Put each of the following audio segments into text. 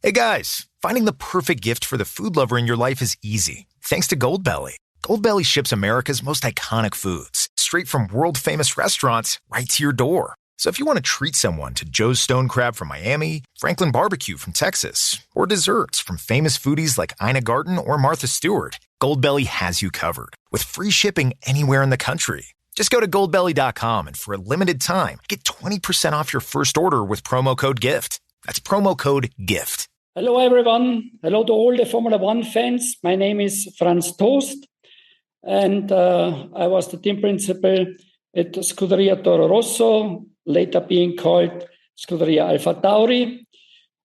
Hey guys, finding the perfect gift for the food lover in your life is easy. Thanks to Goldbelly. Goldbelly ships America's most iconic foods straight from world-famous restaurants right to your door. So if you want to treat someone to Joe's Stone Crab from Miami, Franklin Barbecue from Texas, or desserts from famous foodies like Ina Garten or Martha Stewart, Goldbelly has you covered with free shipping anywhere in the country. Just go to goldbelly.com and for a limited time, get 20% off your first order with promo code GIFT. That's promo code GIFT. Hello, everyone. Hello to all the Formula One fans. My name is Franz Tost, and I was the team principal at Scuderia Toro Rosso, later being called Scuderia Alfa Tauri.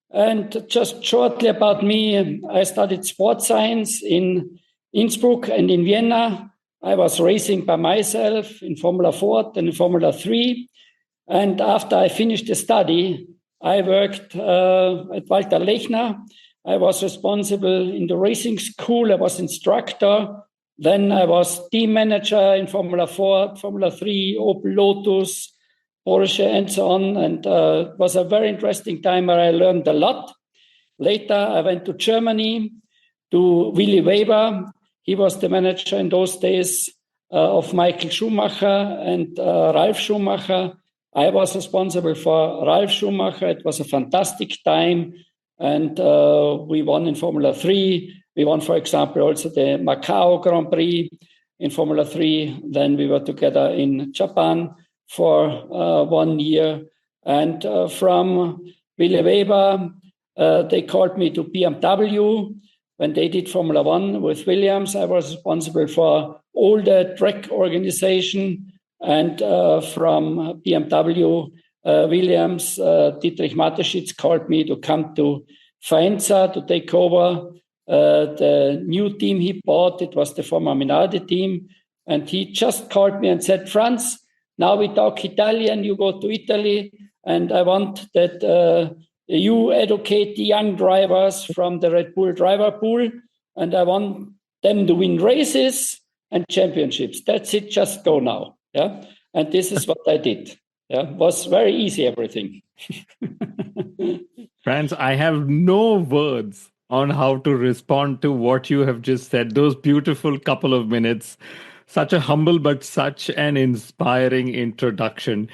And just shortly about me, I studied sports science in Innsbruck and in Vienna. I was racing by myself in Formula Ford and in Formula 3. And after I finished the study, I worked at Walter Lechner. I was responsible in the racing school. I was instructor. Then I was team manager in Formula Ford, Formula 3, Opel Lotus, Porsche, and so on. And it was a very interesting time where I learned a lot. Later, I went to Germany to Willy Weber. He was the manager in those days of Michael Schumacher and Ralf Schumacher. I was responsible for Ralf Schumacher. It was a fantastic time. And we won in Formula 3. We won, for example, also the Macau Grand Prix in Formula 3. Then we were together in Japan for 1 year. And from Willy Weber, they called me to BMW. When they did Formula 1 with Williams, I was responsible for all the track organization. And from BMW, Williams, Dietrich Mateschitz called me to come to Faenza to take over the new team he bought. It was the former Minardi team. And he just called me and said, Franz, now we talk Italian, you go to Italy. And I want that you educate the young drivers from the Red Bull driver pool. And I want them to win races and championships. That's it, just go now. Yeah, and this is what I did. Yeah, it was very easy, everything. Franz, I have no words on how to respond to what you have just said. Those beautiful couple of minutes, such a humble but such an inspiring introduction.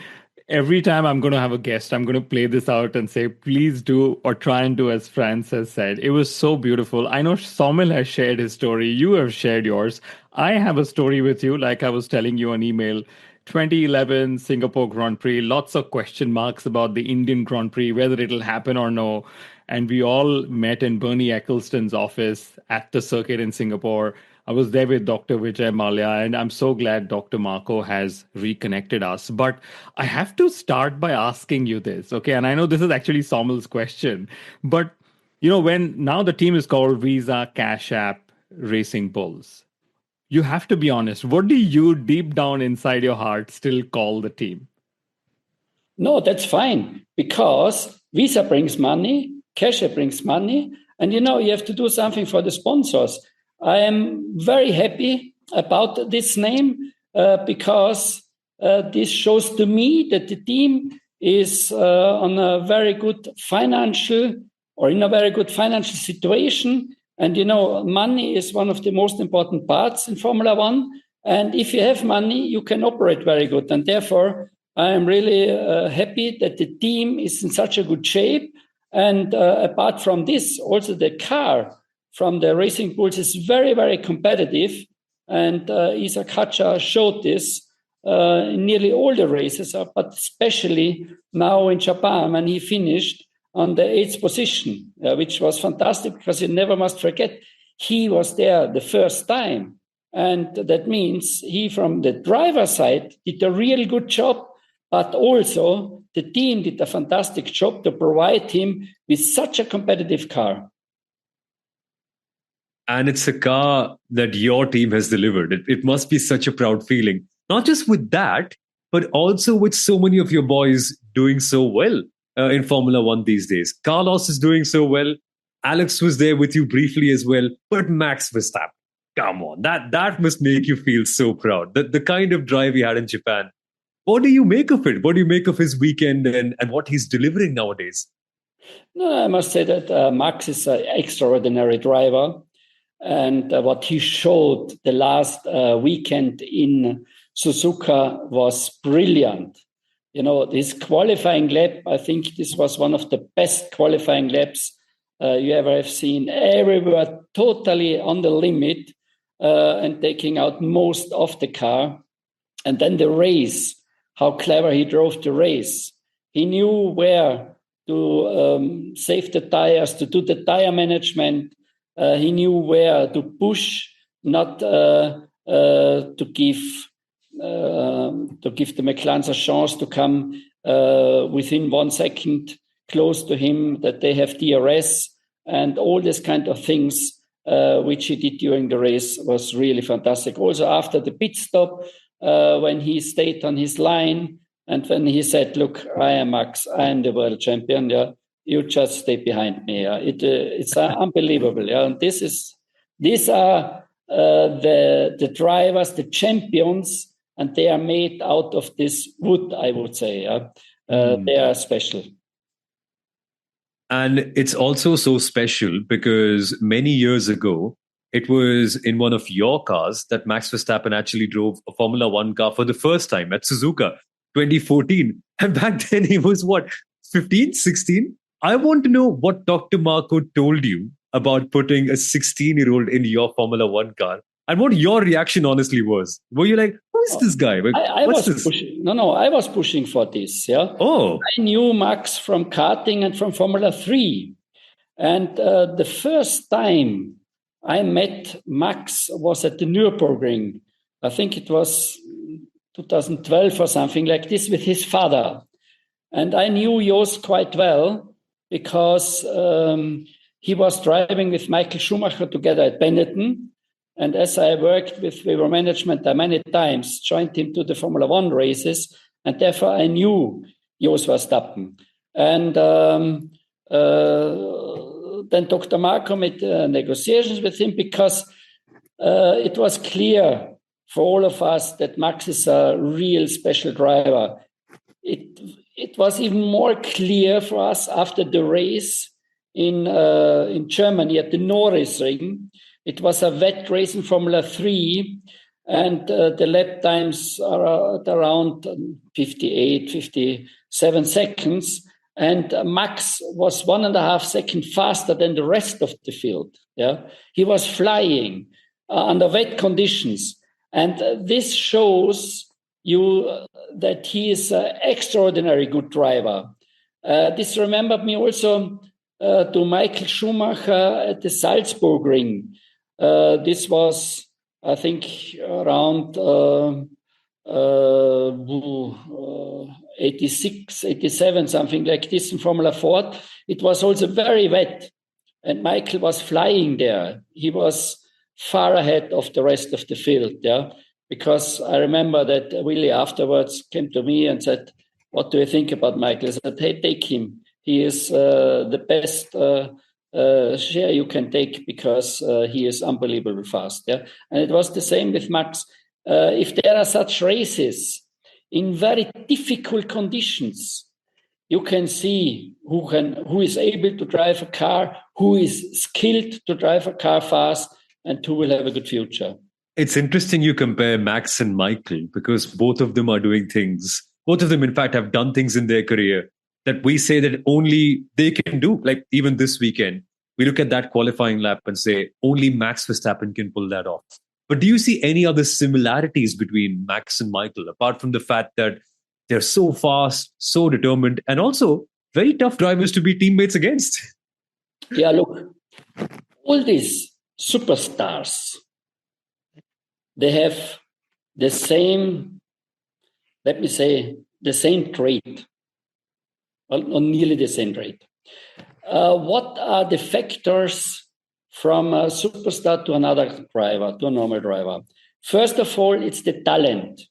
Every time I'm going to have a guest, I'm going to play this out and say, please do or try and do as Franz has said. It was so beautiful. I know Somil has shared his story. You have shared yours. I have a story with you, like I was telling you on email. 2011 Singapore Grand Prix, lots of question marks about the Indian Grand Prix, whether it'll happen or no. And we all met in Bernie Eccleston's office at the circuit in Singapore. I was there with Dr. Vijay Mallya, and I'm so glad Dr. Marco has reconnected us. But I have to start by asking you this, okay? And I know this is actually Somil's question, but you know, when now the team is called Visa Cash App Racing Bulls, you have to be honest. What do you deep down inside your heart still call the team? No, that's fine, because Visa brings money, Cash App brings money, and you know, you have to do something for the sponsors. I am very happy about this name because this shows to me that the team is on a very good financial or in a very good financial situation. And, you know, money is one of the most important parts in Formula One. And if you have money, you can operate very good. And therefore, I am really happy that the team is in such a good shape. And apart from this, also the car from the Racing Bulls is very, very competitive. And Isaac Hatcher showed this in nearly all the races, but especially now in Japan when he finished on the 8th position, which was fantastic because you never must forget he was there the first time. And that means he, from the driver's side, did a real good job, but also the team did a fantastic job to provide him with such a competitive car. And it's a car that your team has delivered. It must be such a proud feeling. Not just with that, but also with so many of your boys doing so well in Formula One these days. Carlos is doing so well. Alex was there with you briefly as well. But Max Verstappen, come on, that must make you feel so proud. The kind of drive he had in Japan. What do you make of it? What do you make of his weekend and what he's delivering nowadays? No, I must say that Max is an extraordinary driver. And what he showed the last weekend in Suzuka was brilliant. You know, this qualifying lap, I think this was one of the best qualifying laps you ever have seen. Everywhere totally on the limit and taking out most of the car. And then the race, how clever he drove the race. He knew where to save the tires, to do the tire management. He knew where to push, not to give the McLarens a chance to come within 1 second close to him, that they have DRS, and all these kind of things which he did during the race was really fantastic. Also after the pit stop, when he stayed on his line and when he said, "Look, I am Max, I am the world champion. Yeah, you just stay behind me." Yeah, it's unbelievable. Yeah, and these are the drivers, the champions, and they are made out of this wood, I would say. Yeah, they are special. And it's also so special because many years ago, it was in one of your cars that Max Verstappen actually drove a Formula One car for the first time at Suzuka, 2014. And back then he was what, 15, 16? I want to know what Dr. Marco told you about putting a 16-year-old in your Formula One car and what your reaction honestly was. Were you like, who is this guy? I was pushing. I was pushing for this. Yeah. Oh. I knew Max from karting and from Formula 3. And the first time I met Max was at the Nürburgring. I think it was 2012 or something like this, with his father. And I knew Jos quite well because he was driving with Michael Schumacher together at Benetton. And as I worked with Weber Management, I many times joined him to the Formula One races. And therefore I knew Jos Verstappen. And then Dr. Marco made negotiations with him because it was clear for all of us that Max is a real special driver. It was even more clear for us after the race in Germany at the Norrisring. It was a wet race in Formula 3, and the lap times are at around 58, 57 seconds. And Max was 1.5 seconds faster than the rest of the field. Yeah, he was flying under wet conditions. And this shows you that he is an extraordinary good driver. This remembered me also to Michael Schumacher at the Salzburg ring. This was, I think, around 86, 87, something like this in Formula 4. It was also very wet, and Michael was flying there. He was far ahead of the rest of the field, yeah, because I remember that Willie afterwards came to me and said, "What do you think about Michael?" I said, "Hey, take him. He is the best share you can take because he is unbelievably fast." Yeah, and it was the same with Max. If there are such races in very difficult conditions, you can see who is able to drive a car, who is skilled to drive a car fast, and who will have a good future. It's interesting you compare Max and Michael because both of them are doing things. Both of them, in fact, have done things in their career that we say that only they can do. Like even this weekend, we look at that qualifying lap and say only Max Verstappen can pull that off. But do you see any other similarities between Max and Michael, apart from the fact that they're so fast, so determined, and also very tough drivers to be teammates against? Yeah, look, all these superstars, they have the same, let me say, the same trait, or nearly the same trait. What are the factors from a superstar to another driver, to a normal driver? First of all, it's the talent.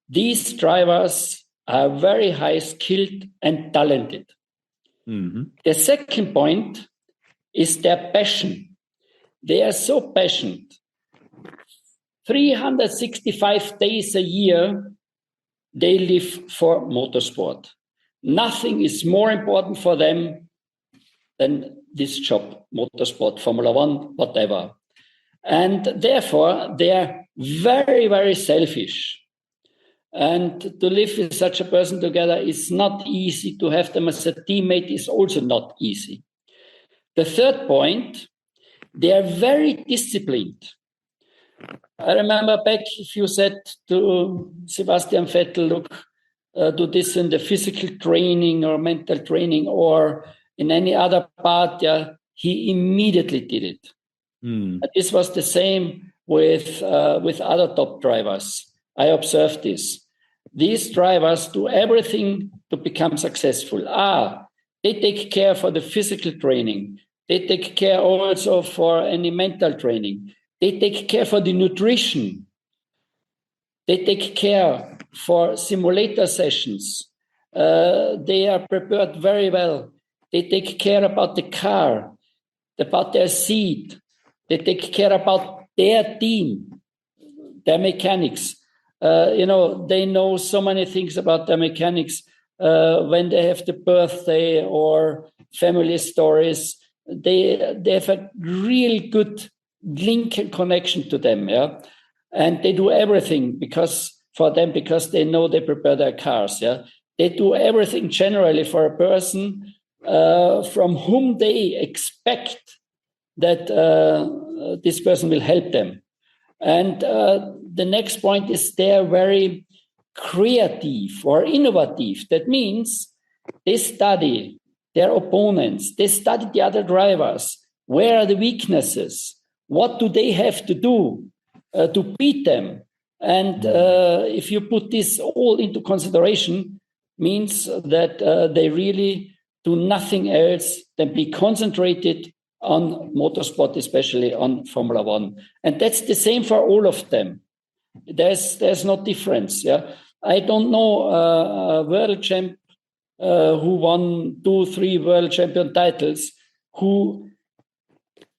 These drivers are very high skilled and talented. Mm-hmm. The second point is their passion. They are so passionate. 365 days a year, they live for motorsport. Nothing is more important for them than this job, motorsport, Formula One, whatever. And therefore, they are very, very selfish. And to live with such a person together is not easy. To have them as a teammate is also not easy. The third point, they are very disciplined. I remember back if you said to Sebastian Vettel, look, do this in the physical training or mental training or in any other part, he immediately did it. This was the same with other top drivers. I observed this. These drivers do everything to become successful. They take care for the physical training. They take care also for any mental training. They take care for the nutrition. They take care for simulator sessions. They are prepared very well. They take care about the car, about their seat. They take care about their team, their mechanics. They know so many things about their mechanics. When they have the birthday or family stories, they have a really good link and connection to them, and they do everything because they know they prepare their cars, They do everything generally for a person from whom they expect that this person will help them. And the next point is they're very creative or innovative. That means they study their opponents. They study the other drivers. Where are the weaknesses? What do they have to do to beat them? And if you put this all into consideration, means that they really do nothing else than be concentrated on motorsport, especially on Formula One. And that's the same for all of them. There's no difference. I don't know a world champ who won 2-3 world champion titles who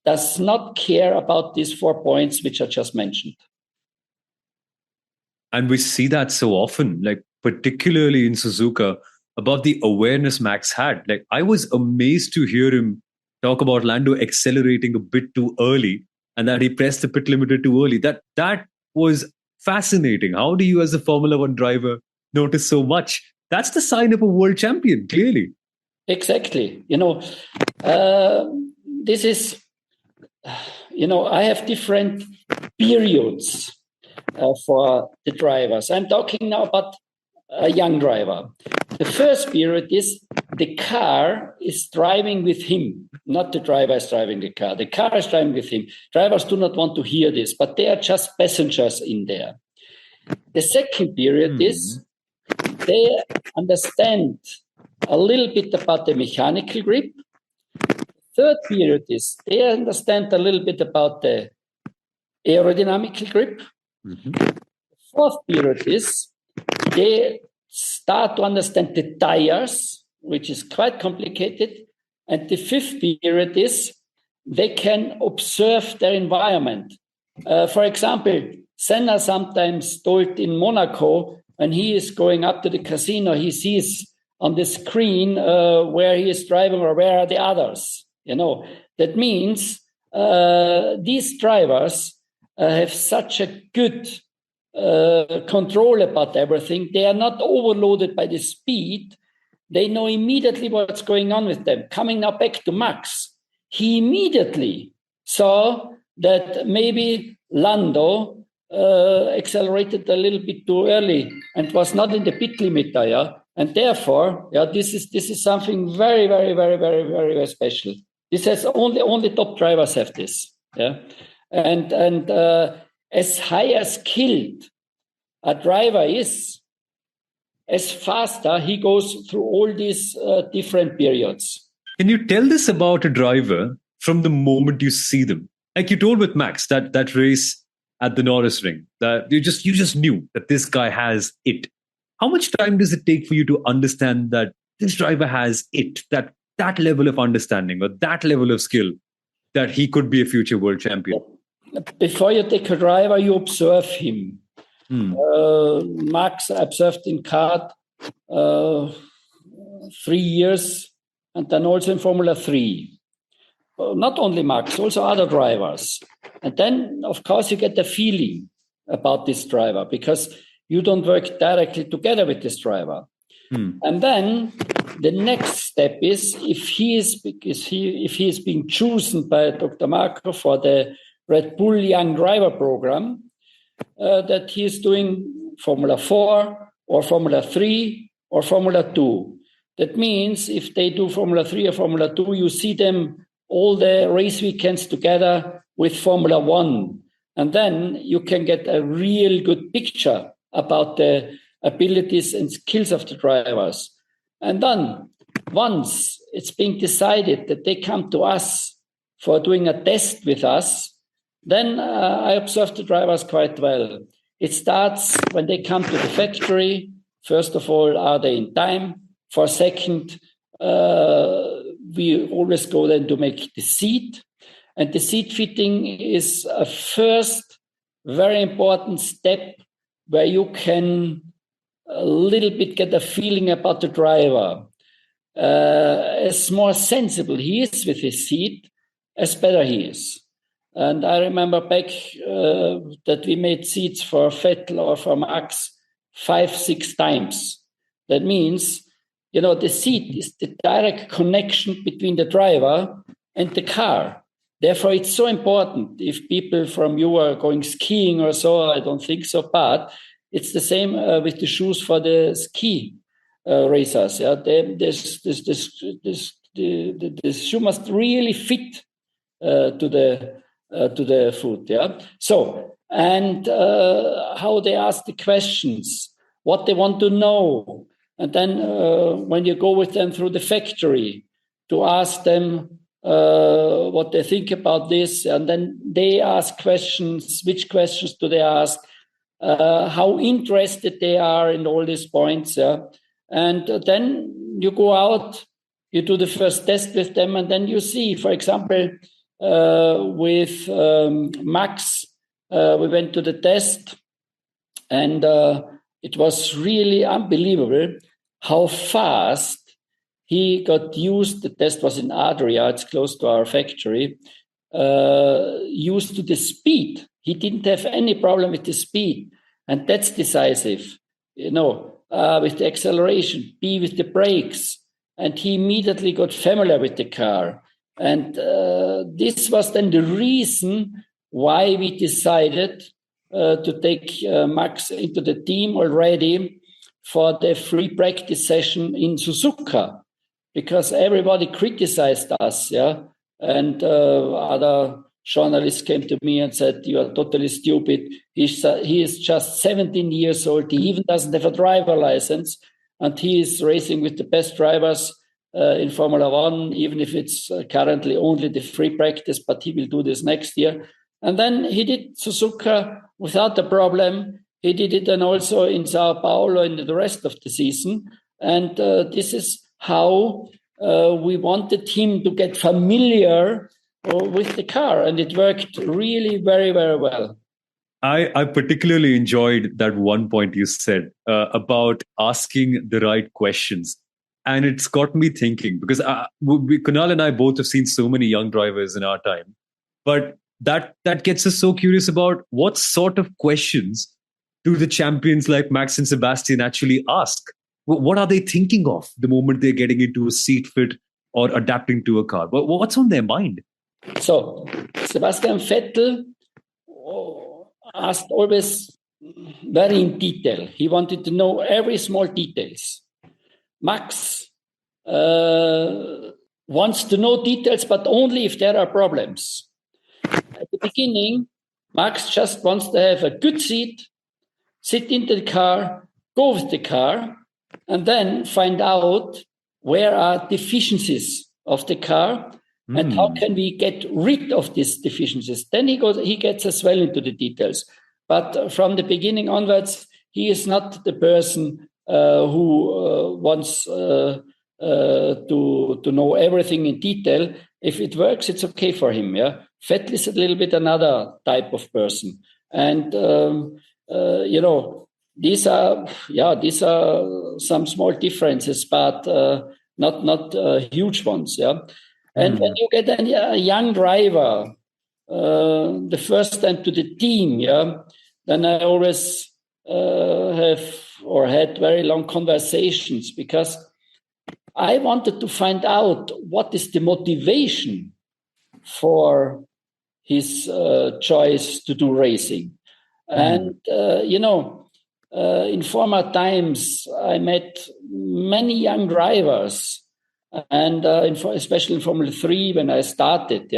does not care about these 4 points which I just mentioned. And we see that so often, like particularly in Suzuka, about the awareness Max had. Like I was amazed to hear him talk about Lando accelerating a bit too early and that he pressed the pit limiter too early. That was fascinating. How do you as a Formula One driver notice so much? That's the sign of a world champion, clearly. Exactly. This is, I have different periods for the drivers. I'm talking now about a young driver. The first period is the car is driving with him, not the driver is driving the car. The car is driving with him. Drivers do not want to hear this, but they are just passengers in there. The second period is they understand a little bit about the mechanical grip. Third period is they understand a little bit about the aerodynamical grip. Fourth period is they start to understand the tires, which is quite complicated. And the fifth period is they can observe their environment. For example, Senna sometimes told in Monaco, when he is going up to the casino, he sees on the screen where he is driving or where are the others. That means these drivers have such a good control about everything. They are not overloaded by the speed. They know immediately what's going on with them. Coming now back to Max, he immediately saw that maybe Lando accelerated a little bit too early and was not in the pit limiter, and therefore, this is something very, very, very, very, very, very special. This has only top drivers have this, and as high as skilled a driver is, as faster he goes through all these different periods. Can you tell this about a driver from the moment you see them? Like you told with Max, that race at the Norris Ring, that you just knew that this guy has it. How much time does it take for you to understand that this driver has it, that level of understanding or that level of skill, that he could be a future world champion? Before you take a driver, you observe him. Max observed in kart 3 years and then also in Formula 3. Not only Max, also other drivers. And then, of course, you get a feeling about this driver because you don't work directly together with this driver. And then the next step is if he is being chosen by Dr. Marco for the Red Bull Young Driver Program, that he is doing Formula 4 or Formula 3 or Formula 2. That means if they do Formula 3 or Formula 2, you see them all the race weekends together with Formula 1. And then you can get a real good picture about the abilities and skills of the drivers. And then once it's being decided that they come to us for doing a test with us, then I observe the drivers quite well. It starts when they come to the factory. First of all, are they in time? For second, we always go then to make the seat. And the seat fitting is a first very important step where you can a little bit get a feeling about the driver. As more sensible he is with his seat, as better he is. And I remember back that we made seats for Vettel or for Max 5-6 times. That means, the seat is the direct connection between the driver and the car. Therefore, it's so important. If people from you are going skiing or so, I don't think so, but it's the same with the shoes for the ski racers. Yeah, this shoe must really fit to the foot. Yeah. So, and how they ask the questions, what they want to know, and then when you go with them through the factory to ask them what they think about this, and then they ask questions. Which questions do they ask? How interested they are in all these points. Yeah? And then you go out, you do the first test with them, and then you see, for example, with Max, we went to the test, and it was really unbelievable how fast he got used. The test was in Adria, it's close to our factory, used to the speed. He didn't have any problem with the speed, and that's decisive, with the acceleration, with the brakes, and he immediately got familiar with the car. And this was then the reason why we decided to take Max into the team already for the free practice session in Suzuka, because everybody criticized us, yeah, and other journalists came to me and said, "You are totally stupid. He is just 17 years old. He even doesn't have a driver license, and he is racing with the best drivers in Formula One, even if it's currently only the free practice, but he will do this next year." And then he did Suzuka without a problem. He did it then also in Sao Paulo and the rest of the season. And this is how we wanted him to get familiar with the car. And it worked really very, very well. I particularly enjoyed that one point you said about asking the right questions. And it's got me thinking, because Kunal and I both have seen so many young drivers in our time. But that gets us so curious about what sort of questions do the champions like Max and Sebastian actually ask? What are they thinking of the moment they're getting into a seat fit or adapting to a car? What's on their mind? So Sebastian Vettel asked always very in detail. He wanted to know every small details. Max wants to know details, but only if there are problems. At the beginning, Max just wants to have a good seat, sit into the car, go with the car, and then find out where are deficiencies of the car and how can we get rid of these deficiencies. Then he gets as well into the details. But from the beginning onwards, he is not the person who wants to know everything in detail. If it works, it's okay for him. Yeah, Vettel is a little bit another type of person, and these are some small differences. But not huge ones. Yeah, and when you get a young driver the first time to the team, yeah, then I always had very long conversations, because I wanted to find out what is the motivation for his choice to do racing. And, in former times, I met many young drivers, and especially in Formula 3 when I started,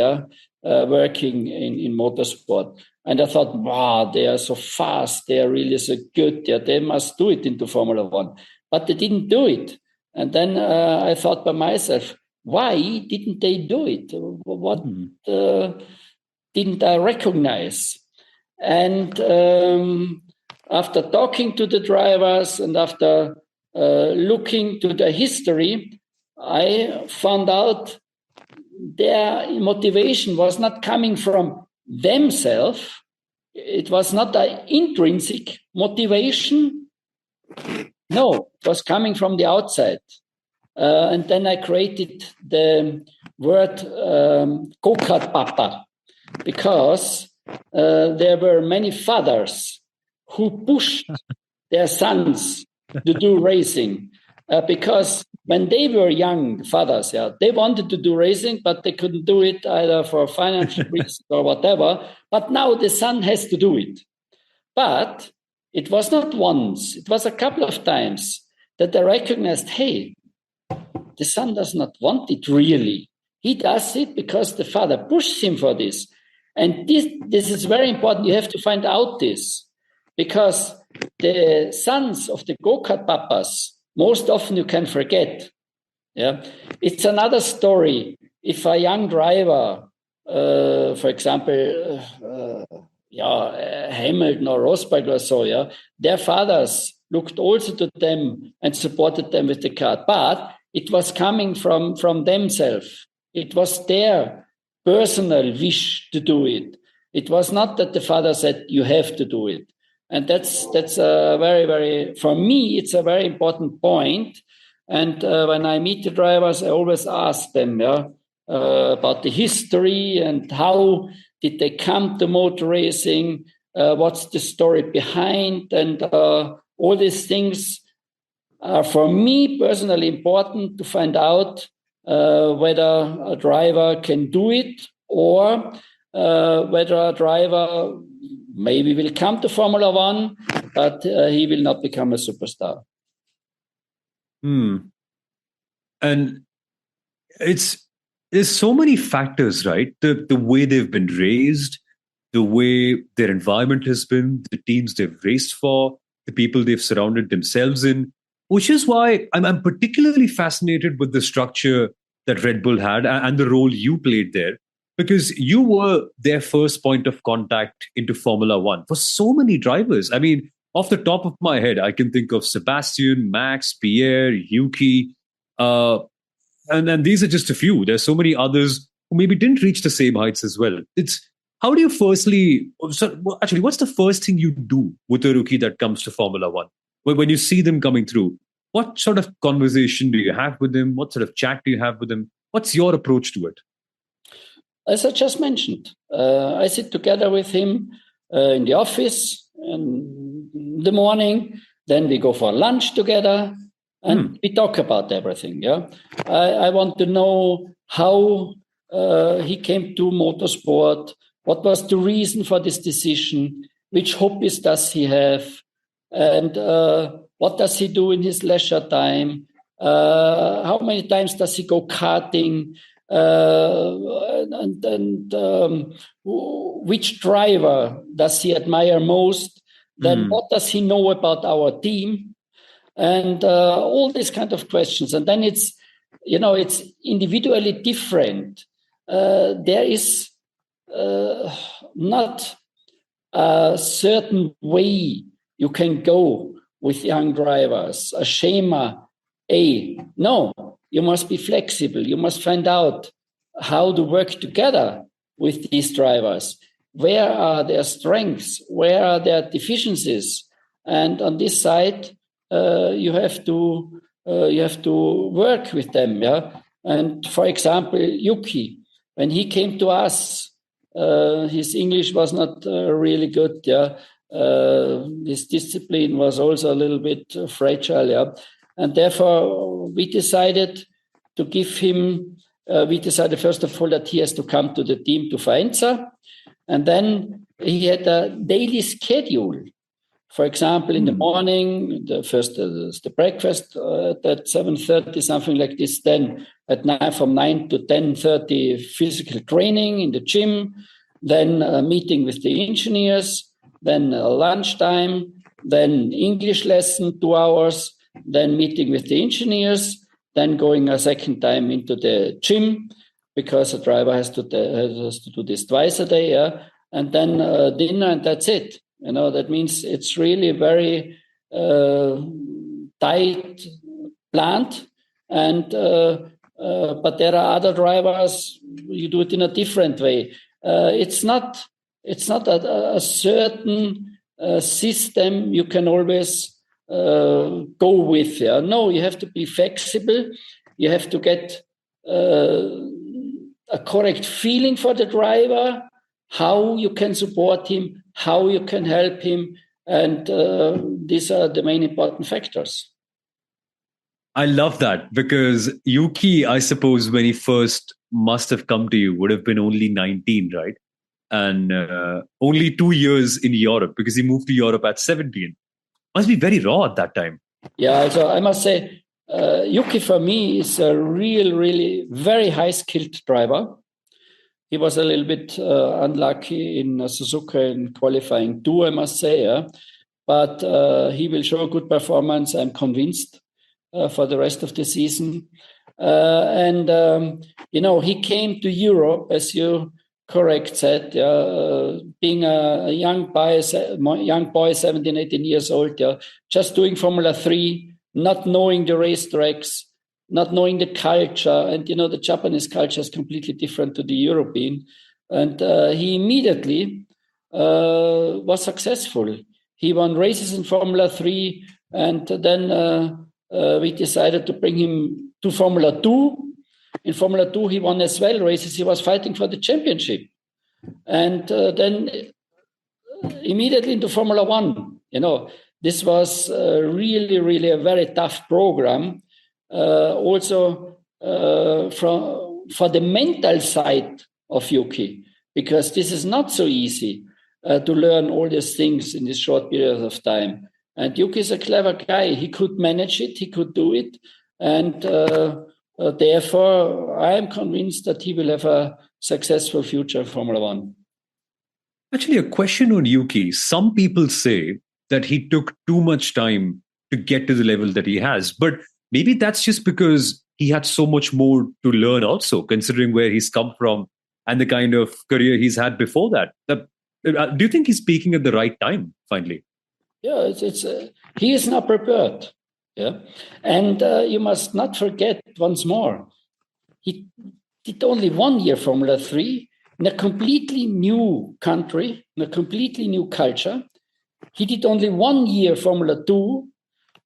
working in motorsport. And I thought, wow, they are so fast. They are really so good. Yeah, they must do it into Formula 1. But they didn't do it. And then I thought by myself, why didn't they do it? What didn't I recognize? And after talking to the drivers and after looking to their history, I found out their motivation was not coming from themselves. It was not an intrinsic motivation. No, it was coming from the outside. And then I created the word go-kart papa, because there were many fathers who pushed their sons to do racing, because when they were young fathers, they wanted to do racing, but they couldn't do it either for financial reasons or whatever. But now the son has to do it. But it was not once, it was a couple of times that I recognized, hey, the son does not want it really. He does it because the father pushed him for this. And this is very important. You have to find out this, because the sons of the go-kart papas, most often you can forget. Yeah, it's another story. If a young driver, for example, Hamilton or Rosberg or so, their fathers looked also to them and supported them with the kart, but it was coming from themselves. It was their personal wish to do it. It was not that the father said, you have to do it. And that's a very, very, for me, it's a very important point. And when I meet the drivers, I always ask them about the history and how did they come to motor racing, what's the story behind, and all these things are for me personally important to find out whether a driver can do it, or whether a driver maybe will come to Formula 1, but he will not become a superstar. And there's so many factors, right? The way they've been raised, the way their environment has been, the teams they've raced for, the people they've surrounded themselves in, which is why I'm particularly fascinated with the structure that Red Bull had and the role you played there, because you were their first point of contact into Formula 1 for so many drivers. I mean, off the top of my head, I can think of Sebastian, Max, Pierre, Yuki, and these are just a few. There's so many others who maybe didn't reach the same heights as well. How do you what's the first thing you do with a rookie that comes to Formula 1? When you see them coming through, what sort of conversation do you have with them? What sort of chat do you have with them? What's your approach to it? As I just mentioned, I sit together with him in the office in the morning. Then we go for lunch together and we talk about everything. Yeah, I want to know how he came to motorsport. What was the reason for this decision? Which hobbies does he have? And what does he do in his leisure time? How many times does he go karting? Which driver does he admire most? Then what does he know about our team? And all these kind of questions. And then it's individually different. There is not a certain way you can go with young drivers, a schema A. No, you must be flexible. You must find out how to work together with these drivers. Where are their strengths? Where are their deficiencies? And on this side, you have to you have to work with them. Yeah. And for example, Yuki, when he came to us, his English was not really good. Yeah. His discipline was also a little bit fragile. Yeah. And therefore, we decided to give him, we decided first of all that he has to come to the team to Faenza. And then he had a daily schedule. For example, in the morning, the breakfast at 7:30, something like this. Then at night, from 9 to 10:30, physical training in the gym. Then a meeting with the engineers. Then lunchtime. Then English lesson, 2 hours. Then meeting with the engineers. Then going a second time into the gym, because a driver has to do this twice a day. Yeah? And then dinner, and that's it. That means it's really very tight planned. And but there are other drivers, you do it in a different way. It's not a certain system you can always go with. Yeah? No, you have to be flexible. You have to get a correct feeling for the driver, how you can support him, how you can help him. And these are the main important factors. I love that, because Yuki, I suppose, when he first must have come to you, would have been only 19, right? And only 2 years in Europe, because he moved to Europe at 17. Must be very raw at that time. Yeah, so I must say, Yuki for me is a really very high-skilled driver. He was a little bit unlucky in Suzuka in qualifying too, I must say. Yeah? But he will show a good performance, I'm convinced, for the rest of the season. He came to Europe, as you correct said, being a young boy, 17, 18 years old, just doing Formula 3, not knowing the racetracks, not knowing the culture. And, the Japanese culture is completely different to the European. And he immediately was successful. He won races in Formula 3. And then we decided to bring him to Formula 2. In Formula 2, he won as well races. He was fighting for the championship. And then immediately into Formula 1. This was really a very tough program. Also for the mental side of Yuki, because this is not so easy to learn all these things in this short period of time. And Yuki is a clever guy. He could manage it. He could do it. And therefore, I am convinced that he will have a successful future in Formula 1. Actually, a question on Yuki. Some people say that he took too much time to get to the level that he has. But maybe that's just because he had so much more to learn also, considering where he's come from and the kind of career he's had before that. Do you think he's speaking at the right time, finally? Yeah, he is not prepared. Yeah, and you must not forget once more, he did only 1 year Formula 3 in a completely new country, in a completely new culture. He did only 1 year Formula 2,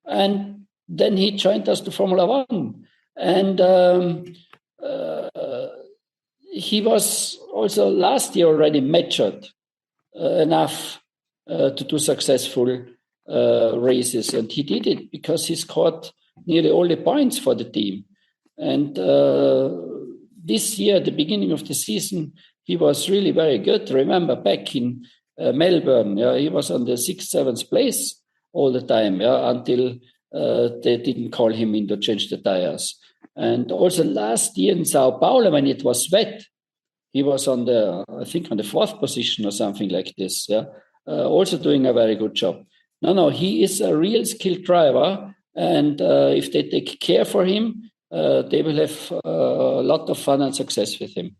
and then he joined us to Formula 1. And he was also last year already matured enough to do successful races. And he did it because he scored nearly all the points for the team. And this year, at the beginning of the season, he was really very good. Remember, back in Melbourne, he was on the 6th, 7th place all the time, until they didn't call him in to change the tires. And also last year in Sao Paulo, when it was wet, he was on the 4th position or something like this. Also doing a very good job. No, he is a real skilled driver, and if they take care for him, they will have a lot of fun and success with him.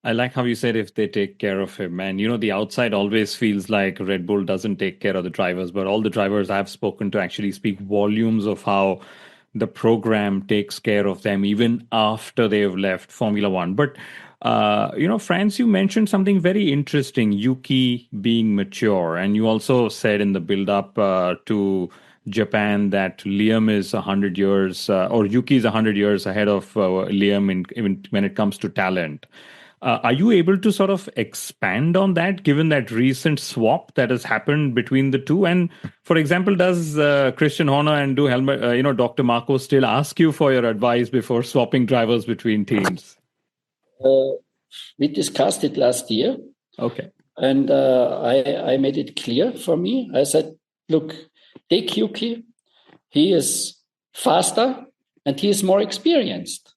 I like how you said if they take care of him. And, the outside always feels like Red Bull doesn't take care of the drivers, but all the drivers I've spoken to actually speak volumes of how the program takes care of them even after they've left Formula One. But, Franz, you mentioned something very interesting, Yuki being mature. And you also said in the build-up to Japan that Liam is 100 years, or Yuki is 100 years ahead of Liam even when it comes to talent. Are you able to sort of expand on that, given that recent swap that has happened between the two? And for example, does Christian Horner and Dr. Marco still ask you for your advice before swapping drivers between teams? We discussed it last year. Okay. And I made it clear for me. I said, look, take Yuki. He is faster and he is more experienced.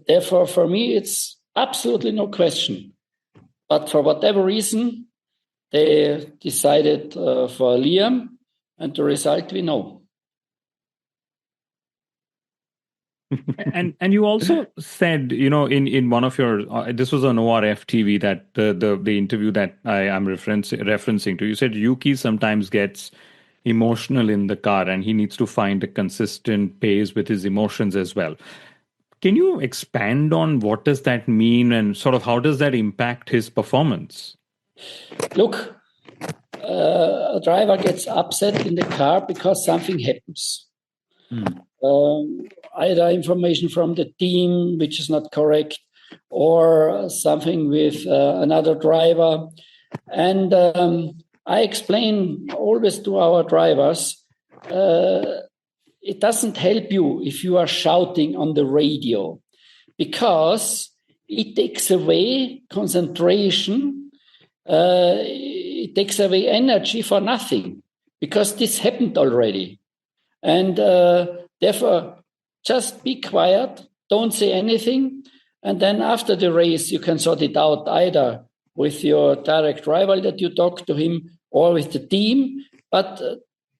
Therefore, for me, it's absolutely no question. But for whatever reason, they decided for Liam, and the result we know. and you also said, in one of your this was on ORF TV, that the interview that I am referencing to, you said Yuki sometimes gets emotional in the car and he needs to find a consistent pace with his emotions as well. Can you expand on what does that mean and sort of how does that impact his performance? Look, a driver gets upset in the car because something happens. Either information from the team, which is not correct, or something with another driver. And I explain always to our drivers, it doesn't help you if you are shouting on the radio, because it takes away concentration, it takes away energy for nothing, because this happened already. And therefore, just be quiet, don't say anything, and then after the race, you can sort it out either with your direct rival that you talk to him or with the team, but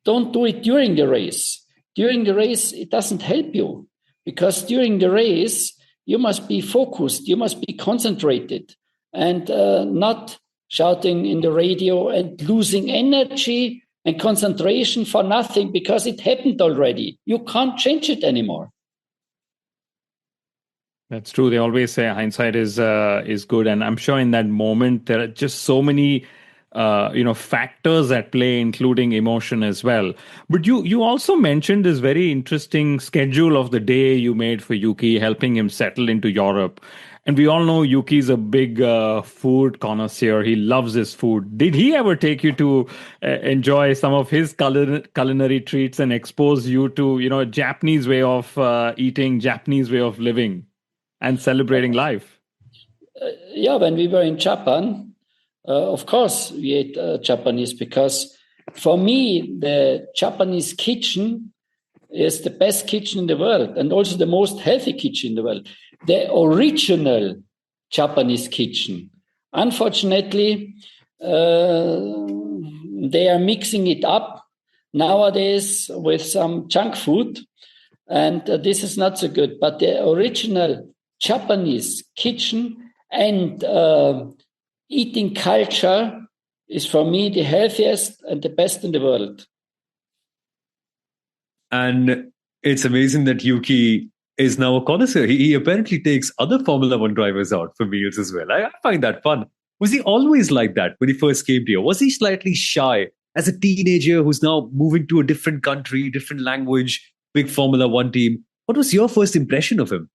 don't do it during the race. During the race, it doesn't help you, because during the race, you must be focused, you must be concentrated, and not shouting in the radio and losing energy and concentration for nothing, because it happened already. You can't change it anymore. That's true. They always say hindsight is good, and I'm sure in that moment there are just so many factors at play, including emotion as well. But you also mentioned this very interesting schedule of the day you made for Yuki, helping him settle into Europe. And we all know Yuki's a big food connoisseur. He loves his food. Did he ever take you to enjoy some of his culinary treats and expose you to, Japanese way of eating, Japanese way of living and celebrating life? When we were in Japan, of course, we ate Japanese, because for me, the Japanese kitchen is the best kitchen in the world and also the most healthy kitchen in the world. The original Japanese kitchen. Unfortunately, they are mixing it up nowadays with some junk food, and this is not so good. But the original Japanese kitchen and eating culture is, for me, the healthiest and the best in the world. And it's amazing that Yuki is now a connoisseur. He apparently takes other Formula One drivers out for meals as well. I find that fun. Was he always like that when he first came here? Was he slightly shy as a teenager who's now moving to a different country, different language, big Formula One team? What was your first impression of him?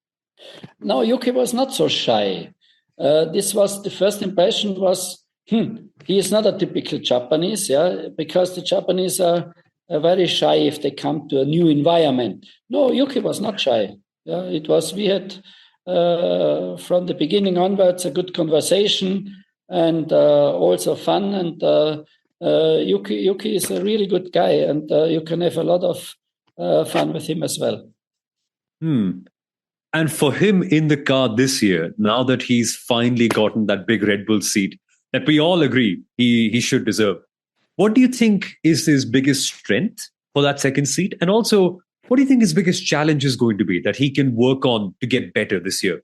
No, Yuki was not so shy. This was the first impression was, he is not a typical Japanese, because the Japanese are very shy if they come to a new environment. No, Yuki was not shy. It was, we had from the beginning onwards a good conversation and also fun. And Yuki is a really good guy, and you can have a lot of fun with him as well. And for him in the car this year, now that he's finally gotten that big Red Bull seat that we all agree he should deserve, what do you think is his biggest strength for that second seat? And also, what do you think his biggest challenge is going to be that he can work on to get better this year?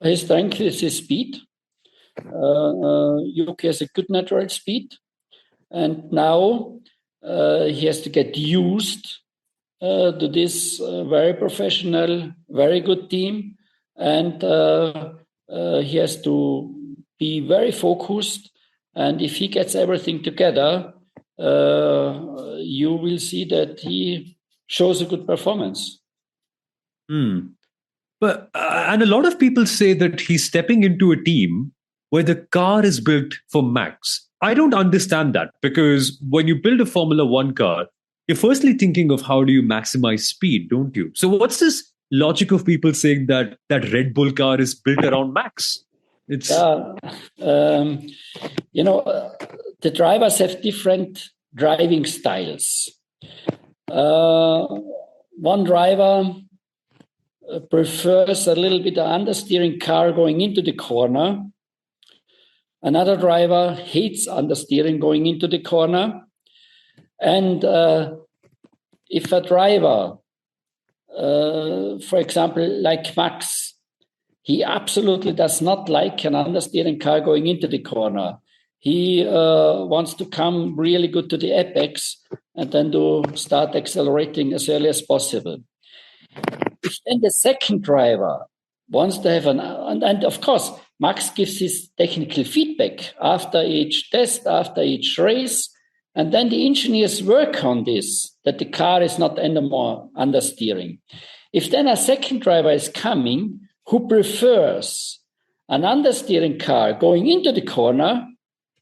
His strength is his speed. Yuki has a good natural speed. And now he has to get used to this very professional, very good team. And he has to be very focused. And if he gets everything together, you will see that he shows a good performance. But and a lot of people say that he's stepping into a team where the car is built for Max. I don't understand that, because when you build a Formula One car, you're firstly thinking of how do you maximize speed, don't you? So what's this logic of people saying that that Red Bull car is built around Max? It's the drivers have different driving styles. One driver prefers a little bit of understeering car going into the corner. Another driver hates understeering going into the corner. And if a driver, for example, like Max, he absolutely does not like an understeering car going into the corner. He wants to come really good to the apex and then to start accelerating as early as possible. If then the second driver wants to have and of course, Max gives his technical feedback after each test, after each race, and then the engineers work on this, that the car is not anymore understeering. If then a second driver is coming who prefers an understeering car going into the corner,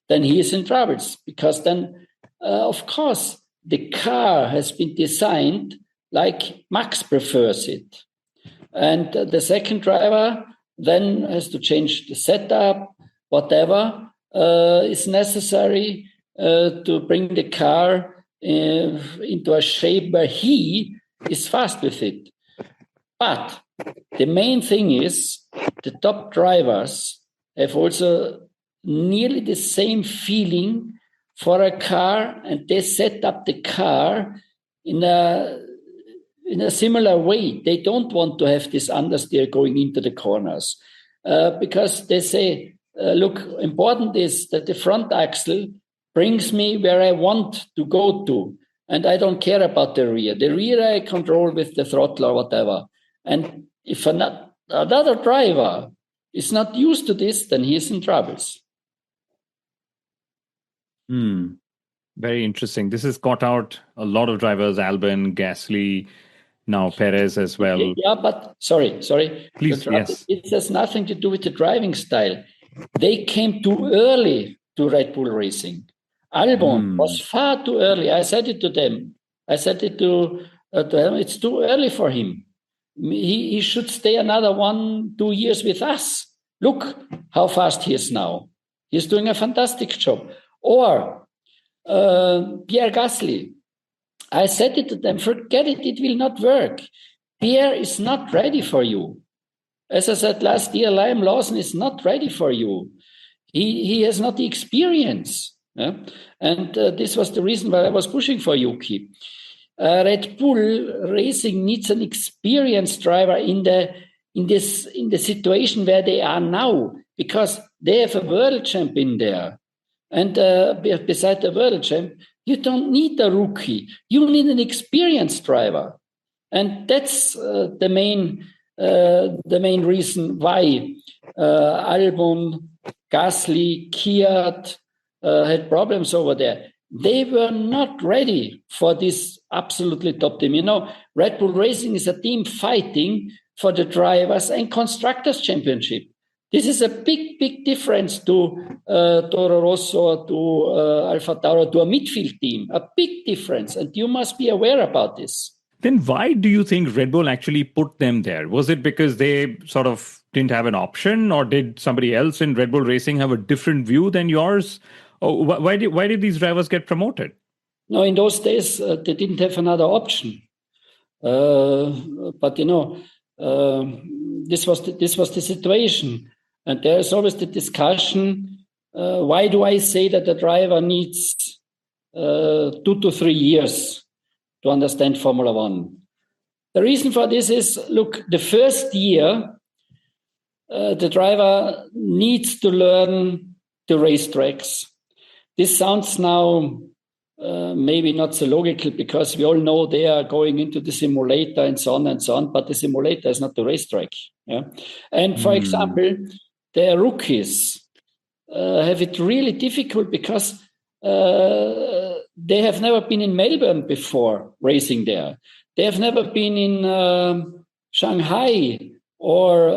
then he is in troubles, because then, of course, the car has been designed like Max prefers it. And the second driver then has to change the setup, whatever is necessary to bring the car into a shape where he is fast with it. But the main thing is the top drivers have also nearly the same feeling for a car, and they set up the car in a similar way. They don't want to have this understeer going into the corners because they say, look, important is that the front axle brings me where I want to go to, and I don't care about the rear. The rear I control with the throttle or whatever. And if another driver is not used to this, then he is in troubles. Very interesting. This has caught out a lot of drivers, Albon, Gasly, now Perez as well. Yeah, but sorry. Please, yes. It has nothing to do with the driving style. They came too early to Red Bull Racing. Albon was far too early. I said it to them. I said it to them. It's too early for him. He should stay another 1-2 years with us. Look how fast he is now. He's doing a fantastic job. Or Pierre Gasly. I said it to them, forget it, it will not work. Pierre is not ready for you. As I said last year, Lawson is not ready for you. He has not the experience. Yeah? And this was the reason why I was pushing for Yuki. Red Bull Racing needs an experienced driver in the situation where they are now, because they have a world champion there. And beside the world champ, you don't need a rookie. You need an experienced driver. And that's the main reason why Albon, Gasly, Kvyat had problems over there. They were not ready for this absolutely top team. You know, Red Bull Racing is a team fighting for the drivers and constructors championship. This is a big, big difference to Toro Rosso, to Alfa Tauri, to a midfield team. A big difference, and you must be aware about this. Then why do you think Red Bull actually put them there? Was it because they sort of didn't have an option, or did somebody else in Red Bull Racing have a different view than yours? Or why did these drivers get promoted? No, in those days, they didn't have another option. But, you know, this was the situation. And there is always the discussion, why do I say that the driver needs 2 to 3 years to understand Formula One? The reason for this is, look, the first year, the driver needs to learn the racetracks. This sounds now maybe not so logical, because we all know they are going into the simulator and so on, but the simulator is not the racetrack. Yeah? And for example, the rookies have it really difficult because they have never been in Melbourne before racing there. They have never been in Shanghai or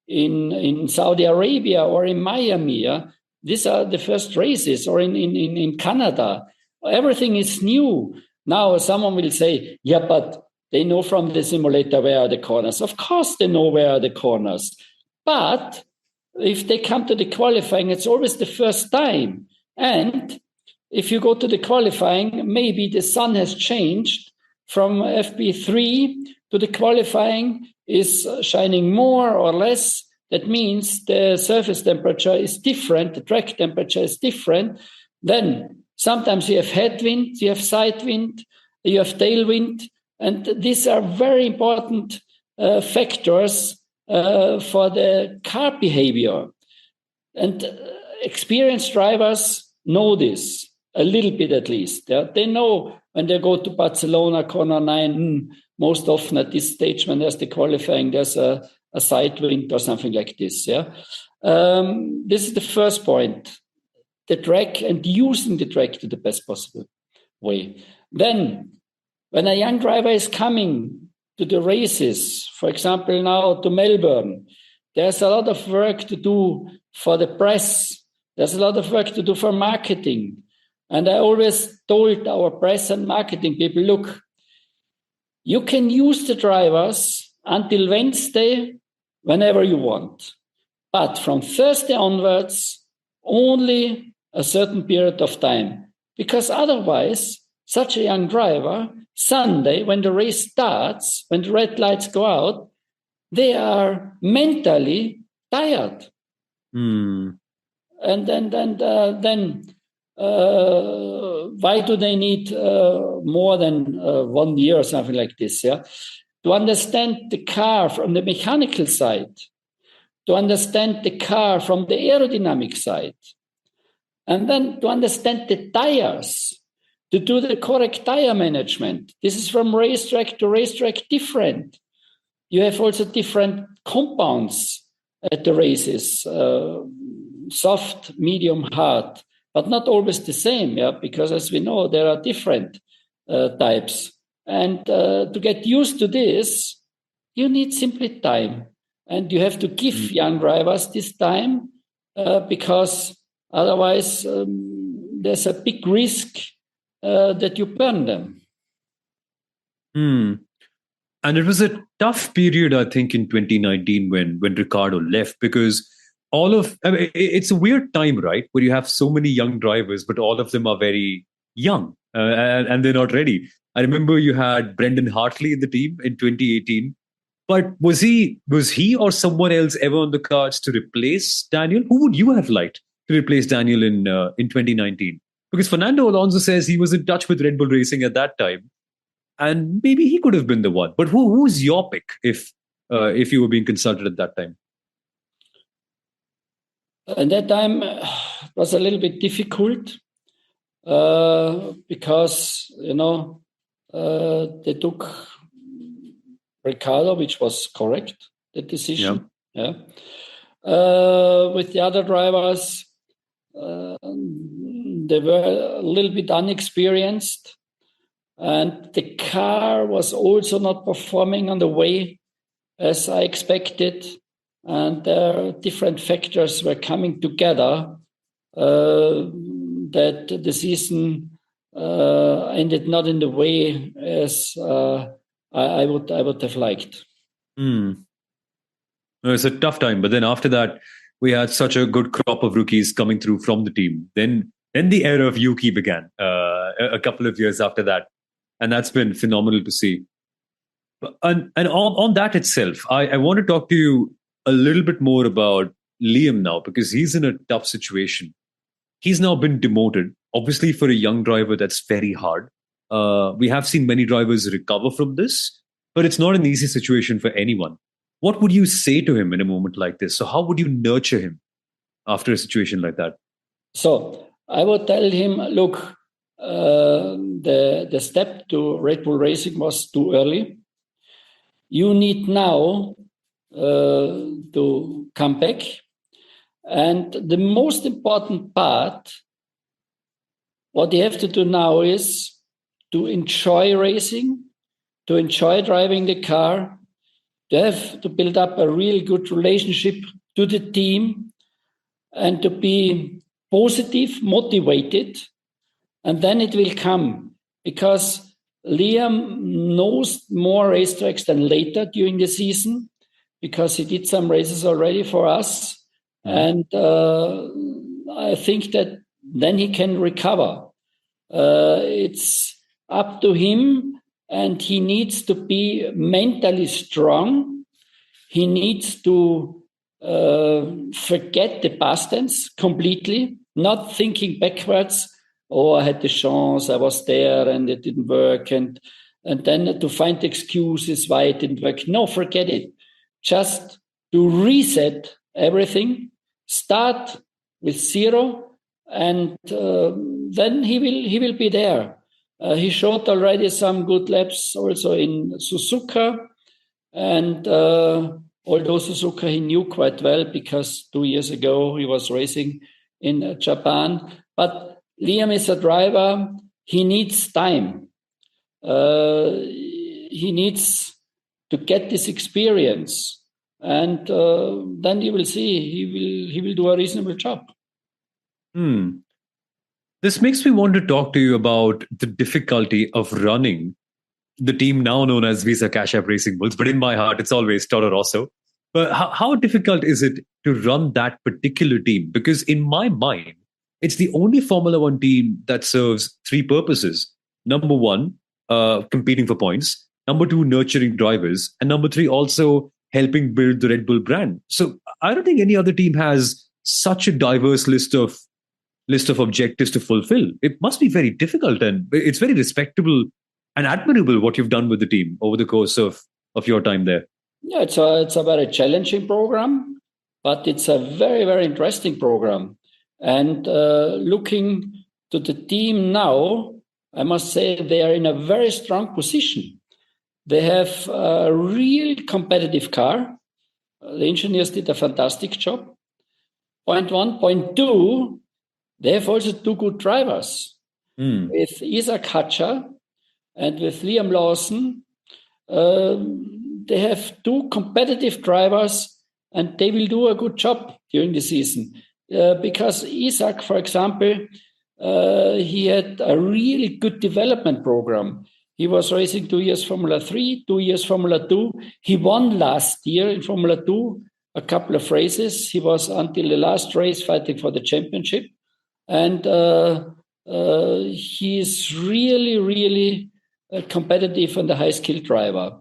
in Saudi Arabia or in Miami. Yeah? These are the first races, or in Canada. Everything is new. Now someone will say, yeah, but they know from the simulator where are the corners. Of course they know where are the corners. But if they come to the qualifying, it's always the first time. And if you go to the qualifying, maybe the sun has changed from FP3 to the qualifying is shining more or less. That means the surface temperature is different, the track temperature is different. Then sometimes you have headwind, you have side wind, you have tailwind, and these are very important factors for the car behavior. And experienced drivers know this, a little bit at least. Yeah? They know when they go to Barcelona, corner 9, most often at this stage when there's the qualifying, there's a side wind or something like this. Yeah, this is the first point, the track and using the track to the best possible way. Then, when a young driver is coming to the races, for example, now to Melbourne, there's a lot of work to do for the press. There's a lot of work to do for marketing. And I always told our press and marketing people, look, you can use the drivers until Wednesday, whenever you want. But from Thursday onwards, only a certain period of time. Because otherwise, such a young driver, Sunday, when the race starts, when the red lights go out, they are mentally tired. And then why do they need more than 1 year or something like this? Yeah, to understand the car from the mechanical side, to understand the car from the aerodynamic side, and then to understand the tires, to do the correct tire management. This is from racetrack to racetrack different. You have also different compounds at the races, soft, medium, hard, but not always the same, yeah, because as we know, there are different types. And to get used to this, you need simply time. And you have to give young drivers this time because otherwise there's a big risk that you burn them. And it was a tough period, I think, in 2019 when Ricciardo left, because it's a weird time, right? Where you have so many young drivers, but all of them are very young and they're not ready. I remember you had Brendan Hartley in the team in 2018, but was he or someone else ever on the cards to replace Daniel? Who would you have liked to replace Daniel in 2019? Because Fernando Alonso says he was in touch with Red Bull Racing at that time, and maybe he could have been the one. But who's your pick if you were being consulted at that time? At that time, it was a little bit difficult because, they took Ricciardo, which was correct, the decision. Yeah. With the other drivers, they were a little bit unexperienced. And the car was also not performing on the way as I expected. And different factors were coming together that the season ended not in the way as I would have liked. It's a tough time. But then after that, we had such a good crop of rookies coming through from the team. Then the era of Yuki began a couple of years after that. And that's been phenomenal to see. And on that itself, I want to talk to you a little bit more about Liam now, because he's in a tough situation. He's now been demoted. Obviously, for a young driver, that's very hard. We have seen many drivers recover from this, but it's not an easy situation for anyone. What would you say to him in a moment like this? So how would you nurture him after a situation like that? So I would tell him, look, the step to Red Bull Racing was too early. You need now to come back. And the most important part what they have to do now is to enjoy racing, to enjoy driving the car, to have to build up a real good relationship to the team, and to be positive, motivated, and then it will come. Because Liam knows more racetracks than later during the season, because he did some races already for us. And I think that then he can recover. It's up to him, and he needs to be mentally strong. He needs to forget the past tense completely, not thinking backwards. Oh, I had the chance, I was there and it didn't work. And then to find excuses why it didn't work. No, forget it. Just to reset everything, start with zero, and then he will be there. He showed already some good laps also in Suzuka, and although Suzuka he knew quite well because 2 years ago he was racing in Japan. But Liam is a driver. He needs time. He needs to get this experience, and then you will see he will do a reasonable job. This makes me want to talk to you about the difficulty of running the team now known as Visa Cash App Racing Bulls, but in my heart, it's always Toro Rosso. But how difficult is it to run that particular team? Because in my mind, it's the only Formula One team that serves three purposes. Number one, competing for points. Number two, nurturing drivers. And number three, also helping build the Red Bull brand. So I don't think any other team has such a diverse list of objectives to fulfill. It must be very difficult, and it's very respectable and admirable what you've done with the team over the course of your time there. Yeah, it's a very challenging program, but it's a very, very interesting program. And looking to the team now, I must say they are in a very strong position. They have a real competitive car. The engineers did a fantastic job. Point one. Point two, they have also two good drivers. With Isaac Hatcher and with Liam Lawson. They have two competitive drivers, and they will do a good job during the season. Because Isaac, for example, he had a really good development program. He was racing 2 years Formula 3, 2 years Formula 2. He won last year in Formula 2 a couple of races. He was until the last race fighting for the championship. And he is really, really competitive and a high-skilled driver.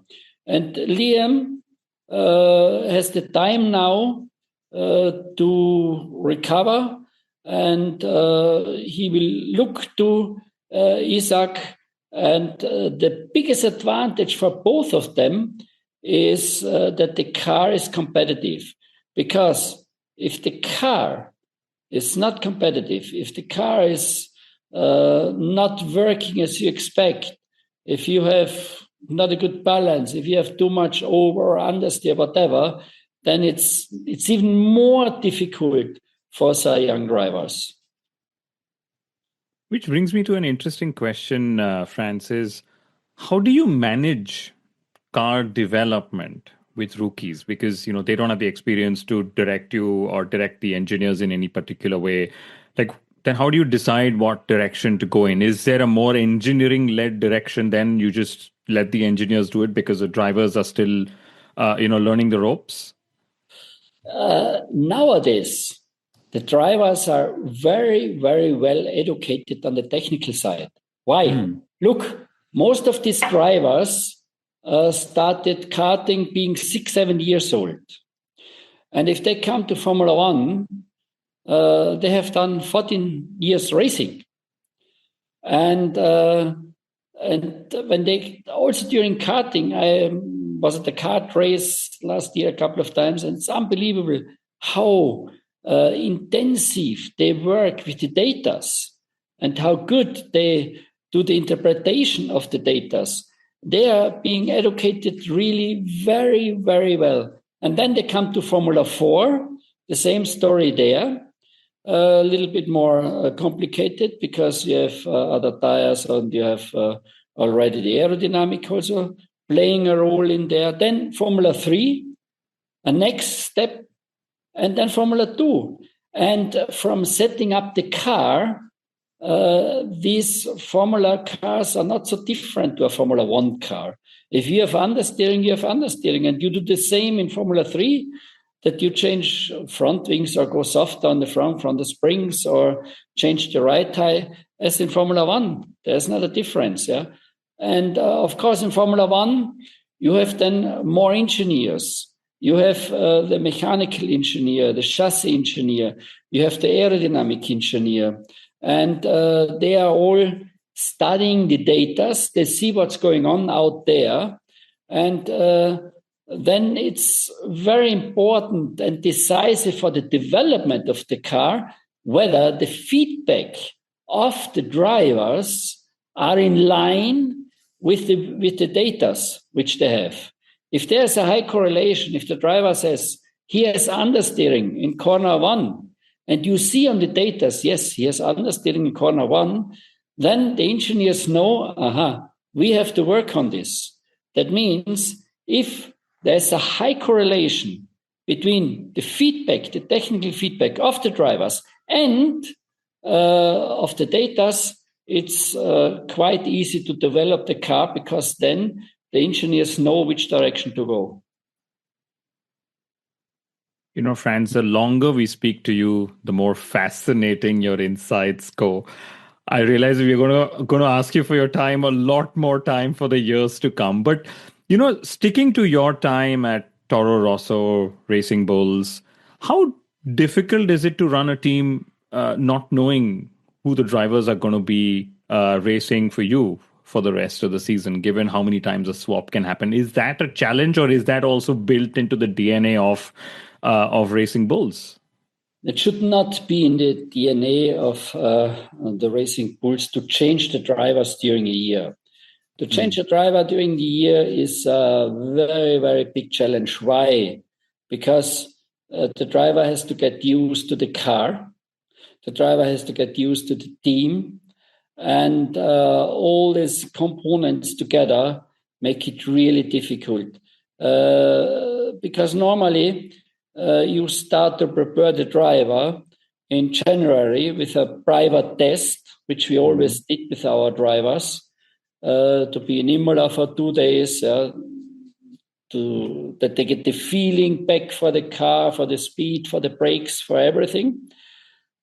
And Liam has the time now to recover, and he will look to Isaac. And the biggest advantage for both of them is that the car is competitive. Because if the car is not competitive, if the car is not working as you expect, if you have not a good balance, if you have too much over or understeer, whatever, then it's even more difficult for young drivers. Which brings me to an interesting question, Francis. How do you manage car development with rookies? Because, they don't have the experience to direct you or direct the engineers in any particular way. Then how do you decide what direction to go in? Is there a more engineering-led direction than you just let the engineers do it because the drivers are still, learning the ropes? Nowadays, the drivers are very, very well educated on the technical side. Why? Look, most of these drivers started karting being 6-7 years old. And if they come to Formula One, they have done 14 years racing. And when they also during karting, I was at the kart race last year a couple of times, and it's unbelievable how intensive they work with the datas and how good they do the interpretation of the datas. They are being educated really very, very well. And then they come to Formula 4, the same story there. A little bit more complicated because you have other tires and you have already the aerodynamic also playing a role in there. Then Formula 3, a next step, and then Formula 2. And from setting up the car, these Formula cars are not so different to a Formula 1 car. If you have understeering, you have understeering. And you do the same in Formula 3, that you change front wings or go softer on the front from the springs or change the right tire. As in Formula 1, there's not a difference. Yeah. And of course, in Formula 1, you have then more engineers. You have the mechanical engineer, the chassis engineer, you have the aerodynamic engineer. And they are all studying the data. They see what's going on out there. And then it's very important and decisive for the development of the car whether the feedback of the drivers are in line with the data which they have. If there's a high correlation, if the driver says he has understeering in corner 1, and you see on the data, yes, he has understeering in corner 1, then the engineers know, we have to work on this. That means if there's a high correlation between the feedback, the technical feedback of the drivers and of the data, it's quite easy to develop the car because then the engineers know which direction to go. You know, Franz, the longer we speak to you, the more fascinating your insights go. I realize we're going to ask you for your time, a lot more time for the years to come. But, you know, sticking to your time at Toro Rosso, Racing Bulls, how difficult is it to run a team not knowing who the drivers are going to be racing for you for the rest of the season, given how many times a swap can happen? Is that a challenge, or is that also built into the DNA of Racing Bulls? It should not be in the DNA of the Racing Bulls to change the drivers during a year. To change a driver during the year is a very, very big challenge. Why? Because the driver has to get used to the car. The driver has to get used to the team. And all these components together make it really difficult. Because normally you start to prepare the driver in January with a private test, which we always did with our drivers, to be in Imola for 2 days, that they get the feeling back for the car, for the speed, for the brakes, for everything.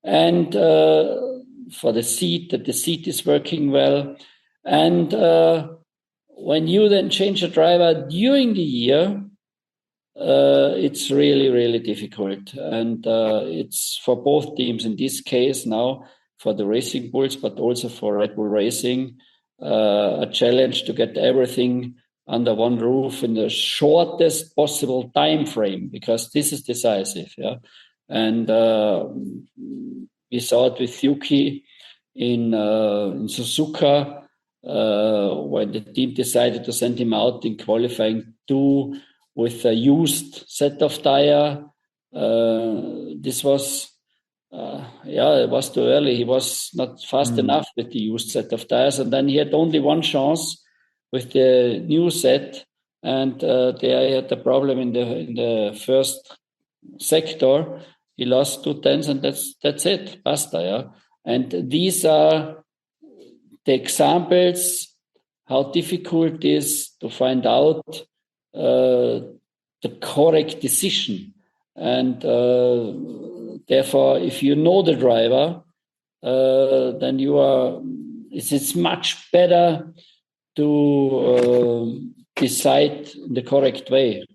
And for the seat, that the seat is working well. And when you then change a driver during the year, it's really, really difficult. And it's for both teams in this case now, for the Racing Bulls, but also for Red Bull Racing, a challenge to get everything under one roof in the shortest possible time frame, because this is decisive. Yeah. And we saw it with Yuki in Suzuka, when the team decided to send him out in qualifying 2 with a used set of tire. This was, it was too early. He was not fast enough with the used set of tires. And then he had only one chance with the new set. And there he had the problem in the first sector. He lost 2 tenths, and that's it. Basta, yeah. And these are the examples how difficult it is to find out the correct decision. And therefore, if you know the driver, then it's much better to decide the correct way.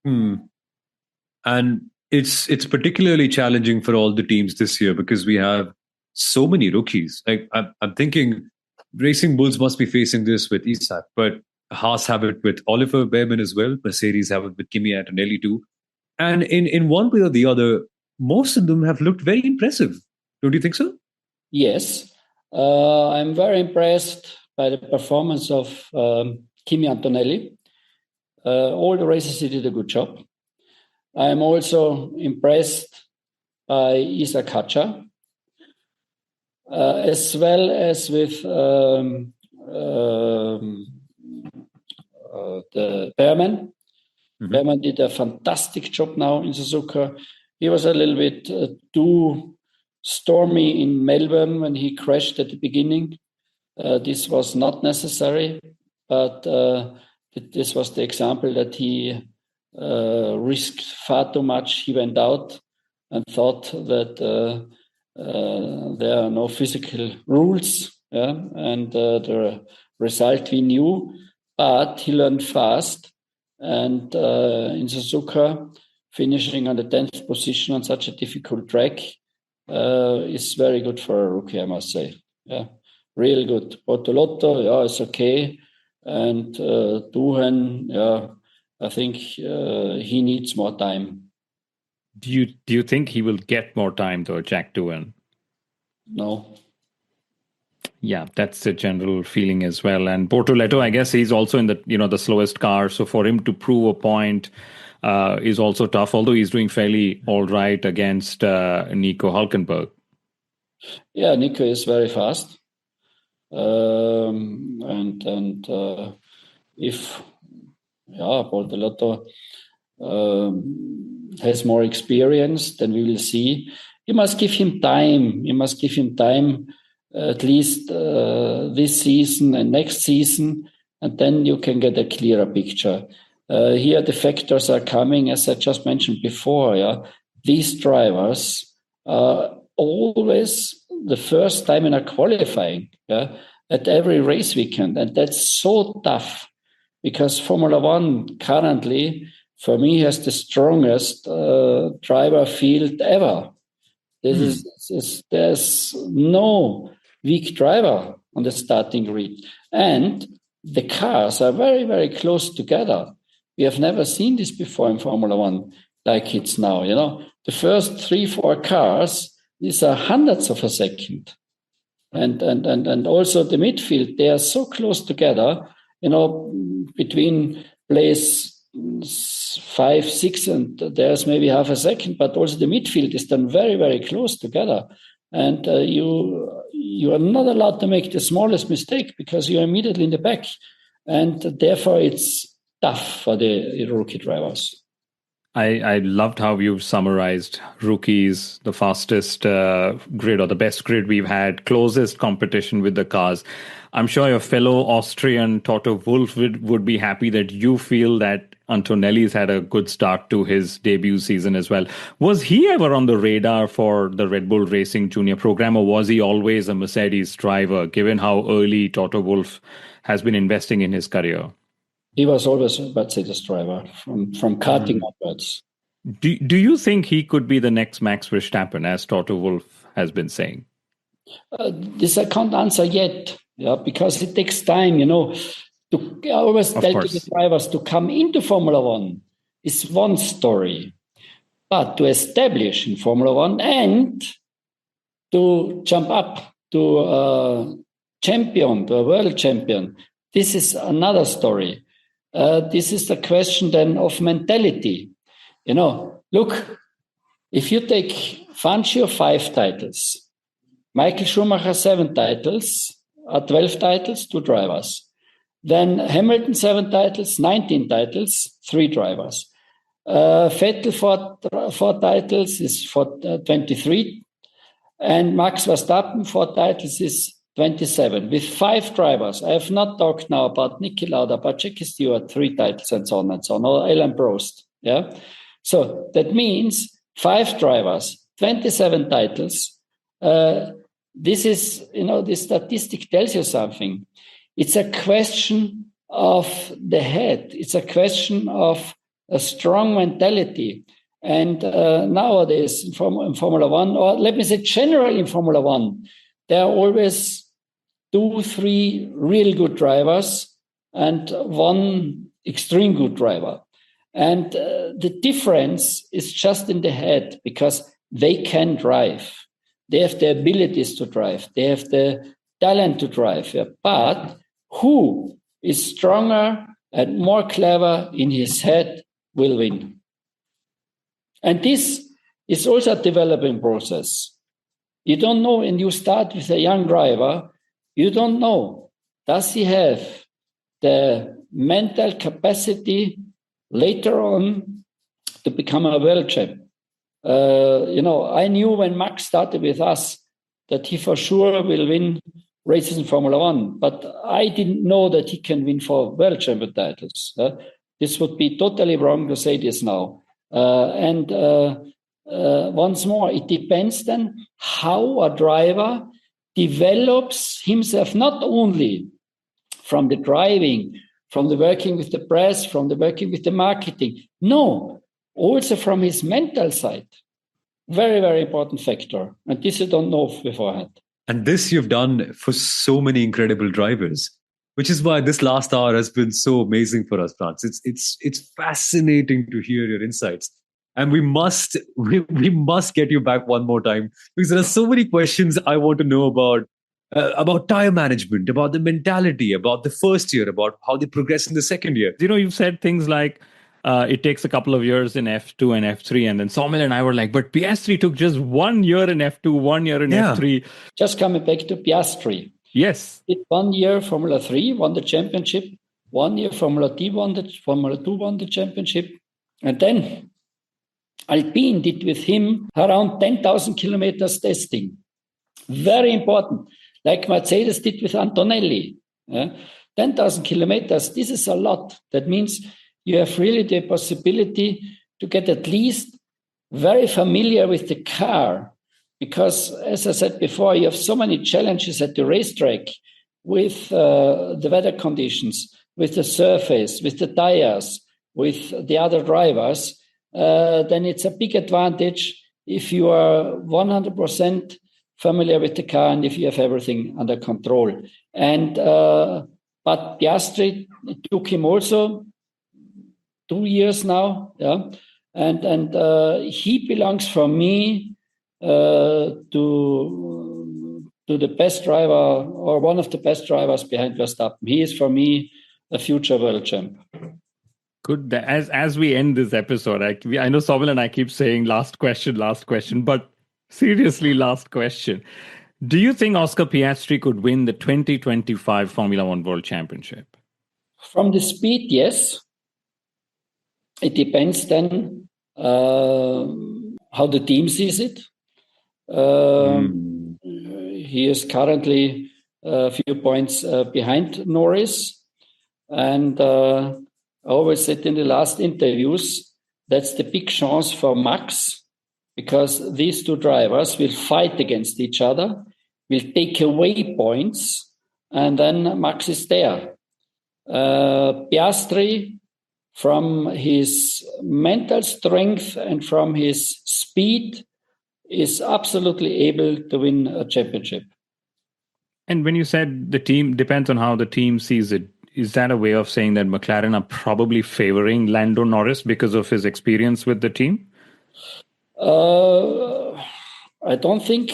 And it's particularly challenging for all the teams this year because we have so many rookies. Like I'm thinking Racing Bulls must be facing this with Isak, but Haas have it with Oliver Behrman as well. Mercedes have it with Kimi Antonelli too. And in one way or the other, most of them have looked very impressive. Don't you think so? Yes. I'm very impressed by the performance of Kimi Antonelli. All the races he did a good job. I'm also impressed by Isa Kacha, as well as with the Behrman. Behrman did a fantastic job now in Suzuka. He was a little bit too stormy in Melbourne when he crashed at the beginning. This was not necessary, but this was the example that he risked far too much. He went out and thought that there are no physical rules, and the result we knew, but he learned fast. And in Suzuka, finishing on the 10th position on such a difficult track is very good for a rookie, I must say. Yeah, real good. Bortolotto, it's okay. And Duhan, I think he needs more time. Do you think he will get more time though, Jack Doohan? No. Yeah, that's the general feeling as well. And Bortoleto, I guess he's also in the slowest car. So for him to prove a point is also tough, although he's doing fairly all right against Nico Hülkenberg. Yeah, Nico is very fast. If Bortolotto has more experience, then we will see. You must give him time. At least this season and next season, and then you can get a clearer picture. Here the factors are coming, as I just mentioned before. Yeah, these drivers are always the first time in a qualifying at every race weekend, and that's so tough because Formula One currently, for me, has the strongest driver field ever. There's no weak driver on the starting grid. And the cars are very, very close together. We have never seen this before in Formula One like it's now. The first 3-4 cars, these are hundredths of a second. And also the midfield, they are so close together, between place 5, 6, and there's maybe half a second, but also the midfield is done very, very close together. And you are not allowed to make the smallest mistake because you're immediately in the back. And therefore, it's tough for the rookie drivers. I loved how you summarized rookies, the fastest grid or the best grid we've had, closest competition with the cars. I'm sure your fellow Austrian Toto Wolff would be happy that you feel that Antonelli's had a good start to his debut season as well. Was he ever on the radar for the Red Bull Racing Junior program, or was he always a Mercedes driver, given how early Toto Wolff has been investing in his career? He was always a Mercedes driver from karting upwards. Do you think he could be the next Max Verstappen, as Toto Wolff has been saying? This I can't answer yet, because it takes time, I always tell to the drivers to come into Formula One is one story, but to establish in Formula One and to jump up to a champion, to a world champion, this is another story. This is the question then of mentality. Look, if you take Fangio 5 titles, Michael Schumacher 7 titles, 12 titles, 2 drivers. Then Hamilton 7 titles, 19 titles, 3 drivers. Vettel 4 titles is 23. And Max Verstappen 4 titles is 27. With 5 drivers. I have not talked now about Niki Lauda, about Jackie Stewart, 3 titles and so on, or Alain Prost. Yeah. So that means 5 drivers, 27 titles. This is, the statistic tells you something. It's a question of the head. It's a question of a strong mentality. And nowadays in Formula One, or let me say generally in Formula One, there are always 2-3 real good drivers and 1 extreme good driver. And the difference is just in the head because they can drive. They have the abilities to drive. They have the talent to drive. Yeah. But who is stronger and more clever in his head will win. And this it's also a developing process. You don't know when you start with a young driver, you don't know, does he have the mental capacity later on to become a world champ? I knew when Max started with us that he for sure will win races in Formula One, but I didn't know that he can win for world champion titles. This would be totally wrong to say this now. Once more, it depends then how a driver develops himself, not only from the driving, from the working with the press, from the working with the marketing. No, also from his mental side. Very, very important factor. And this you don't know beforehand. And this you've done for so many incredible drivers, which is why this last hour has been so amazing for us, Franz. It's fascinating to hear your insights. And we must get you back one more time, because there are so many questions I want to know about tire management, about the mentality, about the first year, about how they progress in the second year. You've said things like it takes a couple of years in F2 and F3, and then Somil and I were like, but Piastri took just 1 year in F2, 1 year in F3. Just coming back to Piastri. Yes. It 1 year Formula 3 won the championship, 1 year Formula 2 won the championship, and then Alpine did with him around 10,000 kilometers testing. Very important. Like Mercedes did with Antonelli. 10,000 kilometers, this is a lot. That means you have really the possibility to get at least very familiar with the car. Because, as I said before, you have so many challenges at the racetrack with the weather conditions, with the surface, with the tires, with the other drivers. Then it's a big advantage if you are 100% familiar with the car and if you have everything under control. And but Piastri, it took him also 2 years now, and he belongs for me to the best driver, or one of the best drivers behind Verstappen. He is for me a future world champ. Good. As we end this episode, I know Somil and I keep saying last question, but seriously, last question. Do you think Oscar Piastri could win the 2025 Formula One World Championship? From the speed, yes. It depends then how the team sees it. He is currently a few points behind Norris. And I always said in the last interviews, that's the big chance for Max, because these two drivers will fight against each other, will take away points, and then Max is there. Piastri, from his mental strength and from his speed, is absolutely able to win a championship. And when you said the team depends on how the team sees it, is that a way of saying that McLaren are probably favoring Lando Norris because of his experience with the team? I don't think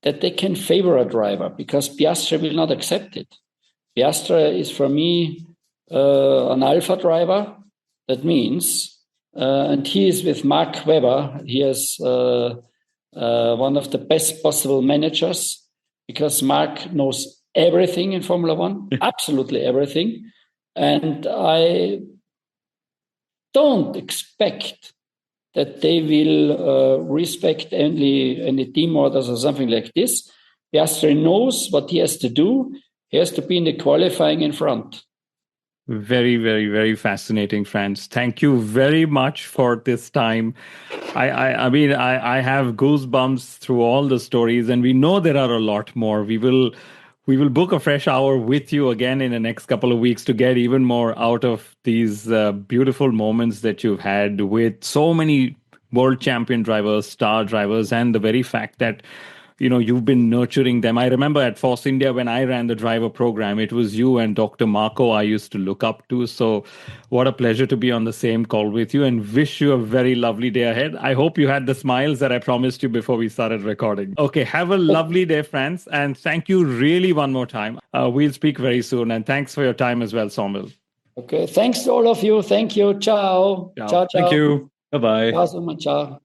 that they can favor a driver, because Piastri will not accept it. Piastri is, for me, an alpha driver. That means, and he is with Mark Webber. He is one of the best possible managers, because Mark knows everything in Formula One, absolutely everything. And I don't expect that they will respect any team orders or something like this. Piastri knows what he has to do. He has to be in the qualifying in front. Very, very, very fascinating, Franz. Thank you very much for this time. I mean, I have goosebumps through all the stories, and we know there are a lot more. We will book a fresh hour with you again in the next couple of weeks to get even more out of these beautiful moments that you've had with so many world champion drivers, star drivers, and the very fact that you've been nurturing them. I remember at Force India, when I ran the driver program, it was you and Dr. Marco I used to look up to. So what a pleasure to be on the same call with you, and wish you a very lovely day ahead. I hope you had the smiles that I promised you before we started recording. Okay, have a lovely day, Franz. And thank you really one more time. We'll speak very soon. And thanks for your time as well, Somil. Okay, thanks to all of you. Thank you. Ciao. Ciao. Ciao. Thank you. Bye-bye. Ciao.